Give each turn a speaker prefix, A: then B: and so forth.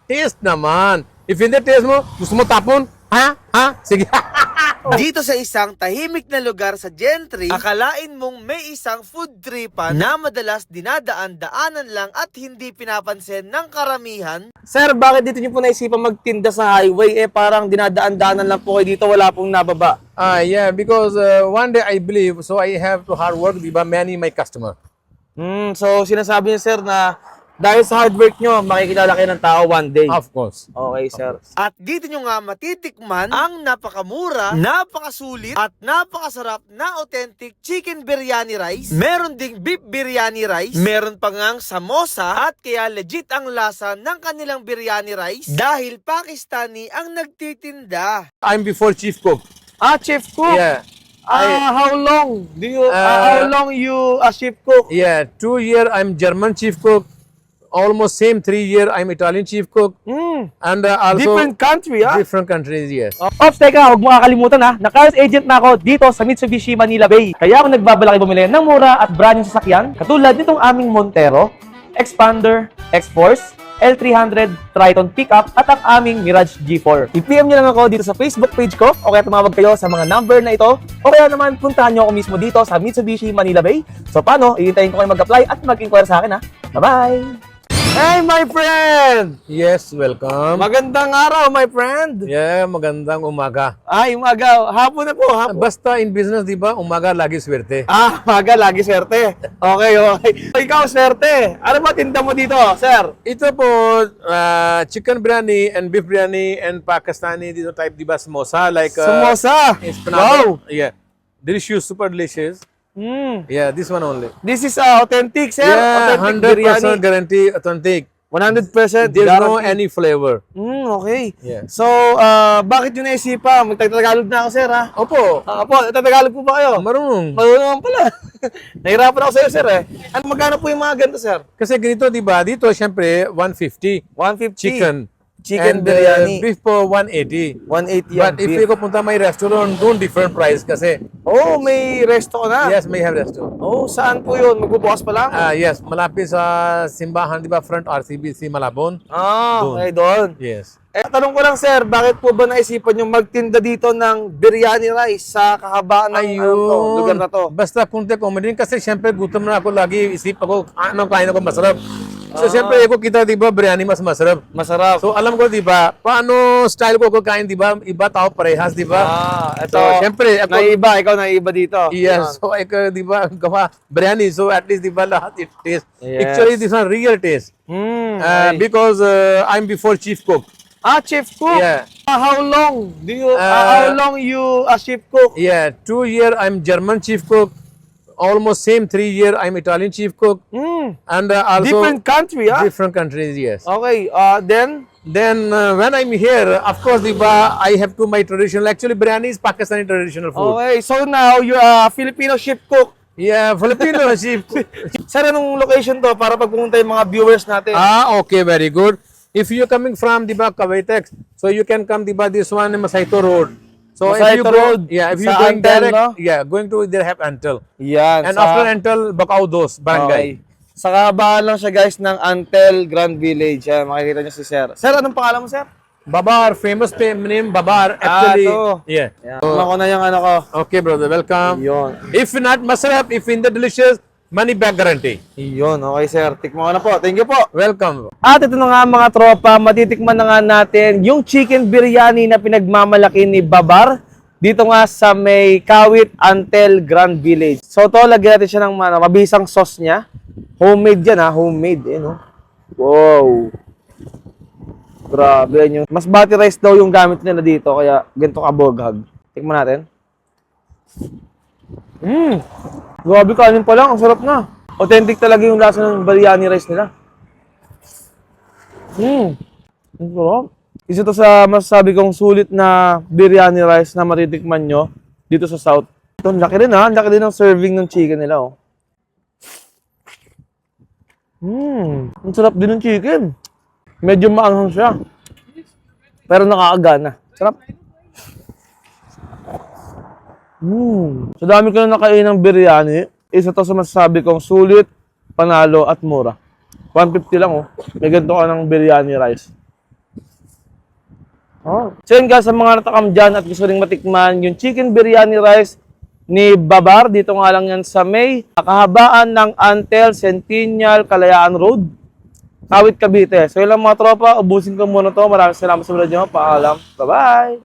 A: Taste naman. If hindi taste mo, gusto mo tapon? Ha? Sige.
B: Dito sa isang tahimik na lugar sa Gentry, akalain mong may isang food tripan na madalas dinadaan-daanan lang at hindi pinapansin ng karamihan.
C: Sir, bakit dito niyo po naisipan magtinda sa highway? Parang dinadaan-daanan lang po kayo dito, wala pong nababa.
A: Yeah, because one day I believe, so I have to hard work, di ba, many my customer.
C: So sinasabi niyo, sir, na dahil sa hard work nyo, makikilala kayo ng tao one day.
A: Of course.
C: Okay, sir.
B: At dito nyo nga matitikman ang napakamura, napakasulit, at napakasarap na authentic chicken biryani rice. Meron ding beef biryani rice. Meron pa ngang samosa. At kaya legit ang lasa ng kanilang biryani rice dahil Pakistani ang nagtitinda.
A: I'm before chief cook.
C: Chief cook?
A: Yeah.
C: How long do you, how long you a chief cook?
A: Yeah, 2 year I'm German chief cook. Almost same 3 year I'm Italian chief cook. And also
C: Different country,
A: different countries, yes.
C: Ops, teka, huwag mo kakalimutan na car agent na ako dito sa Mitsubishi Manila Bay. Kaya ako nagbabalaki bumili ng mura at brand yung sasakyan, katulad nitong aming Montero, Expander, X-Force, L300, Triton Pickup at ang aming Mirage G4. I-PM nyo lang ako dito sa Facebook page ko o kaya tumawag kayo sa mga number na ito o kaya naman puntahan nyo ako mismo dito sa Mitsubishi Manila Bay. So paano, iintayin ko kayo mag-apply at mag-inquire sa akin Bye-bye! Hey, my friend!
A: Yes, welcome.
C: Magandang araw, my friend!
A: Yeah, magandang umaga.
C: Umaga. Hapon na po, hapon.
A: Basta in business, di ba, umaga lagi swerte.
C: Umaga, lagi swerte. Okay. Ikaw, swerte. Ano ba tinda mo dito, sir?
A: Ito po, chicken biryani and beef biryani and Pakistani dito type, di ba, samosa. Like,
C: Samosa! Wow!
A: Yeah. Delicious, super delicious. Yeah, this one only.
C: This is authentic, sir.
A: Yeah,
C: Authentic
A: 100%
C: biryani.
A: guarantee, authentic.
C: 100%
A: There's no
C: guarantee.
A: any flavor.
C: Okay.
A: Yeah.
C: So, bakit yun naisipan? Magtatagalog na ako, sir,
A: Opo,
C: Opo, Tagalog po ba kayo?
A: marunong.
C: Marunong pala. Nahirapan ako sa'yo, sir, Ano, magkano po yung mga ganito, sir?
A: Kasi ganito, di ba, dito, syempre, 150.
C: 150.
A: Chicken.
C: Chicken
A: And,
C: biryani.
A: beef po, 180.
C: 180 yan.
A: But if you go punta may restaurant, doon different price kasi.
C: Oh, may resto ka na?
A: Yes, may have restaurant.
C: Oh, saan po yun? Magbubukas pa lang?
A: Yes, malapit sa simbahan, di ba, front RCBC Malabon.
C: Okay, doon.
A: Yes.
C: Tanong ko lang, sir, bakit po ba naisipan yung magtinda dito ng biryani rice sa kahabaan ng lugar na to?
A: Basta punta comedy kasi syempre gutom na ako lagi, isip ako, anong kain ako masarap. So syempre ako kita, di ba, biryani mas masarap.
C: Masarap.
A: So alam ko, di ba, paano style ko kain, di ba, iba tao parehas, di ba?
C: Ito,
A: So syempre ako,
C: ikaw naiba dito.
A: yes, so ako, di ba, gawa biryani, so at least, di ba, lahat it taste.
C: Yes.
A: Actually, this one real taste. Because I'm before chief cook.
C: Chief cook?
A: Yeah.
C: How long do you, how long you a chief cook?
A: Yeah, 2 year I'm German chief cook. Almost same 3 year I'm Italian chief cook. And also
C: Different country,
A: different countries, yes.
C: Okay, then?
A: Then when I'm here, of course, diba, I have to my traditional. Actually, biryani is Pakistani traditional food.
C: Okay, so now you're a Filipino chief cook.
A: Yeah, Filipino chief cook.
C: Sir, anong location to para pag pumunta yung mga viewers natin?
A: Okay, very good. If you're coming from diba Cavitex, so you can come diba this one in Masaito Road. So if you
C: Masaito
A: go,
C: Road,
A: yeah, if you
C: sa
A: going
C: Antel,
A: direct,
C: no?
A: yeah, going to there have Antel.
C: Yan.
A: And after Antel, Bacau Dos, Barangay.
C: Okay. Sa kahabaan lang siya, guys, ng Antel Grand Village. Yan, makikita niyo si Sir. Sir, anong pangalan mo, Sir?
A: Babar, famous name Babar. Actually,
C: ito.
A: yeah.
C: Yan. Ko na yung ano ko.
A: Okay, brother, welcome.
C: Yun.
A: If not masarap, if in the delicious, money back guarantee.
C: Yun. Okay, Sir. Tikman ko na po. Thank you po.
A: Welcome.
C: At ito na nga mga tropa, matitikman na nga natin yung chicken biryani na pinagmamalaki ni Babar dito nga sa may Kawit Antel Grand Village. So to, lagyan natin siya ng mabisang sauce niya. Homemade yan homemade. Wow. Grabe yun. Mas bati rice daw yung gamit nila dito, kaya ganito kaboghag. Tikman natin. Grabe, kanin pa lang, ang sarap na. Authentic talaga yung lasa ng biryani rice nila. Ang sarap. Isa to sa masasabi kong sulit na biryani rice na matitikman nyo dito sa South. Ito, ang laki rin Ang laki din ng serving ng chicken nila, Ang sarap din ng chicken. Medyo maanghang siya. Pero nakakagana. Sarap. Sa dami ko na nakain ng biryani, isa to sa masasabi kong sulit, panalo at mura. 150 lang May ganito ka ng biryani rice. Oh. So yun guys, sa mga natakam dyan at gusto rin matikman yung chicken biryani rice ni Babar, dito nga lang yan sa may kahabaan ng Antel Centennial Kalayaan Road, Kawit, Cavite. So yun lang mga tropa, ubusin ko muna to. Maraming salamat sa video nyo. Paalam. Bye-bye!